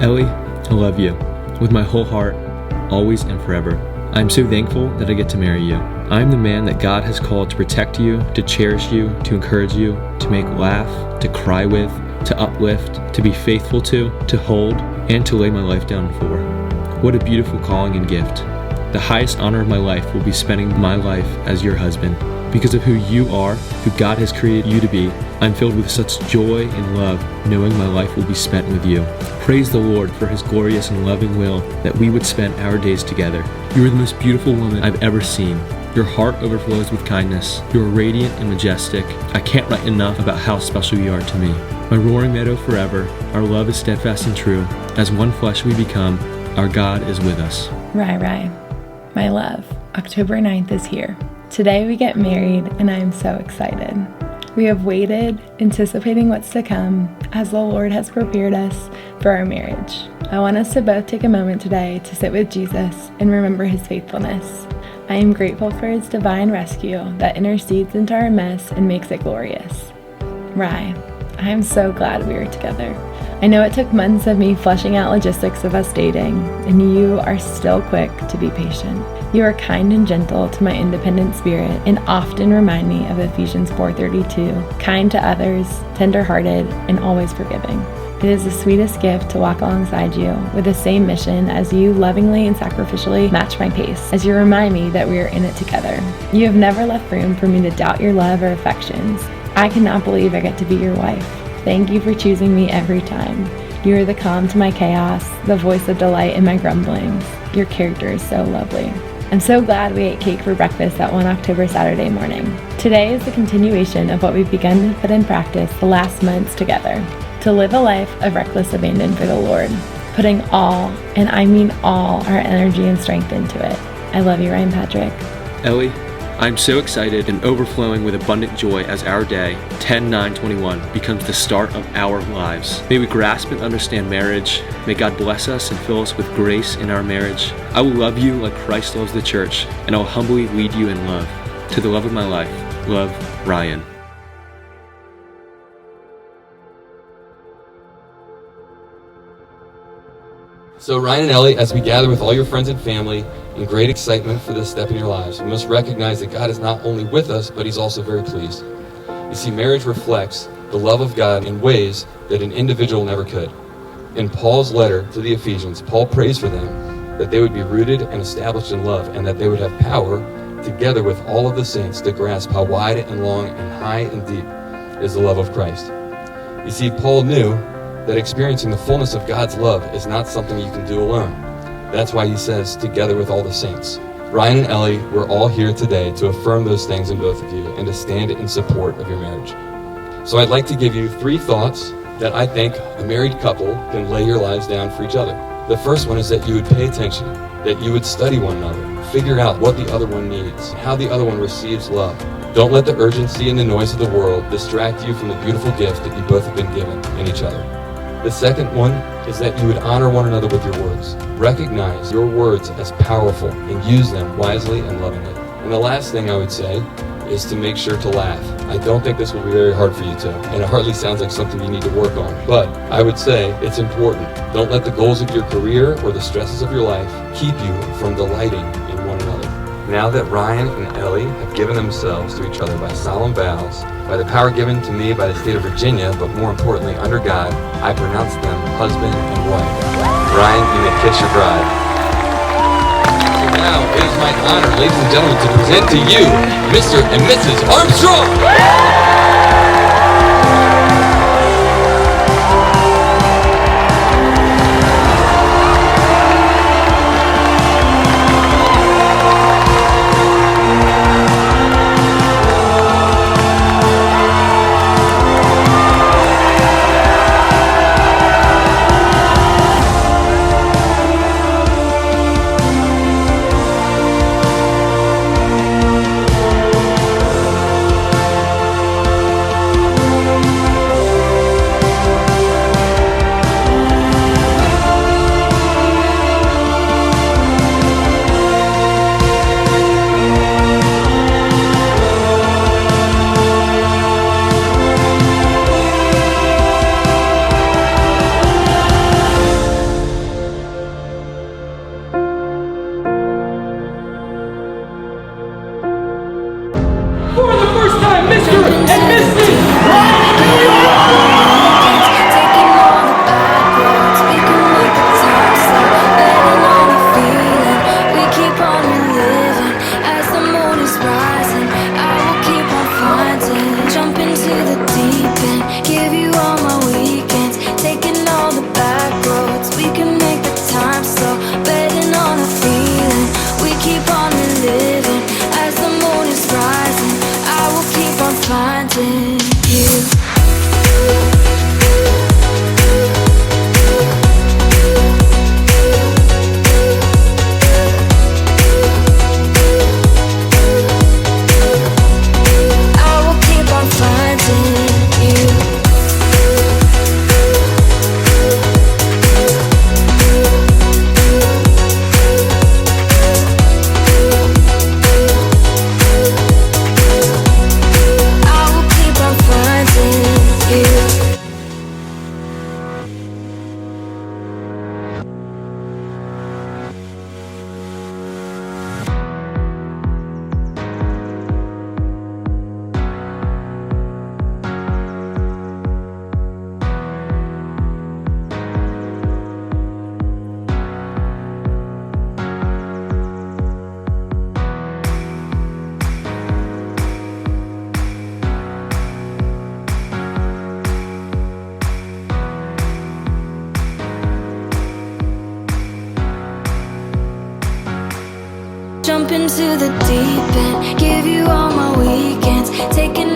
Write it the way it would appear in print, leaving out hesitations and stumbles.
Ellie, I love you with my whole heart, always and forever. I am so thankful that I get to marry you. I am the man that God has called to protect you, to cherish you, to encourage you, to make laugh, to cry with, to uplift, to be faithful to hold, and to lay my life down for. What a beautiful calling and gift. The highest honor of my life will be spending my life as your husband. Because of who you are, who God has created you to be, I'm filled with such joy and love, knowing my life will be spent with you. Praise the Lord for his glorious and loving will that we would spend our days together. You are the most beautiful woman I've ever seen. Your heart overflows with kindness. You are radiant and majestic. I can't write enough about how special you are to me. My roaring meadow forever, our love is steadfast and true. As one flesh we become, our God is with us. Rye, my love, October 9th is here. Today we get married and I am so excited. We have waited, anticipating what's to come as the Lord has prepared us for our marriage. I want us to both take a moment today to sit with Jesus and remember his faithfulness. I am grateful for his divine rescue that intercedes into our mess and makes it glorious. Rye, I am so glad we are together. I know it took months of me fleshing out logistics of us dating, and you are still quick to be patient. You are kind and gentle to my independent spirit and often remind me of Ephesians 4:32, kind to others, tender-hearted, and always forgiving. It is the sweetest gift to walk alongside you with the same mission as you lovingly and sacrificially match my pace, as you remind me that we are in it together. You have never left room for me to doubt your love or affections. I cannot believe I get to be your wife. Thank you for choosing me every time. You are the calm to my chaos, the voice of delight in my grumblings. Your character is so lovely. I'm so glad we ate cake for breakfast that one October Saturday morning. Today is the continuation of what we've begun to put in practice the last months together, to live a life of reckless abandon for the Lord, putting all, and I mean all, our energy and strength into it. I love you, Ryan Patrick. Ellie, I'm so excited and overflowing with abundant joy as our day, 10/9/21, becomes the start of our lives. May we grasp and understand marriage. May God bless us and fill us with grace in our marriage. I will love you like Christ loves the church, and I will humbly lead you in love. To the love of my life, love, Ryan. So Ryan and Ellie, as we gather with all your friends and family in great excitement for this step in your lives, we must recognize that God is not only with us, but he's also very pleased. You see, marriage reflects the love of God in ways that an individual never could. In Paul's letter to the Ephesians, Paul prays for them that they would be rooted and established in love, and that they would have power, together with all of the saints, to grasp how wide and long and high and deep is the love of Christ. You see, Paul knew that experiencing the fullness of God's love is not something you can do alone. That's why he says, together with all the saints. Ryan and Ellie, we're all here today to affirm those things in both of you and to stand in support of your marriage. So I'd like to give you 3 thoughts that I think a married couple can lay your lives down for each other. The first one is that you would pay attention, that you would study one another, figure out what the other one needs, how the other one receives love. Don't let the urgency and the noise of the world distract you from the beautiful gift that you both have been given in each other. The second one is that you would honor one another with your words. Recognize your words as powerful and use them wisely and lovingly. And the last thing I would say is to make sure to laugh. I don't think this will be very hard for you to, and it hardly sounds like something you need to work on. But I would say it's important. Don't let the goals of your career or the stresses of your life keep you from delighting in one another. Now that Ryan and Ellie have given themselves to each other by solemn vows, by the power given to me by the state of Virginia, but more importantly under God, I pronounce them husband and wife. Ryan, you may kiss your bride. So now it is my honor, ladies and gentlemen, to present to you Mr. and Mrs. Armstrong. into the deep end, give you all my weekends, taking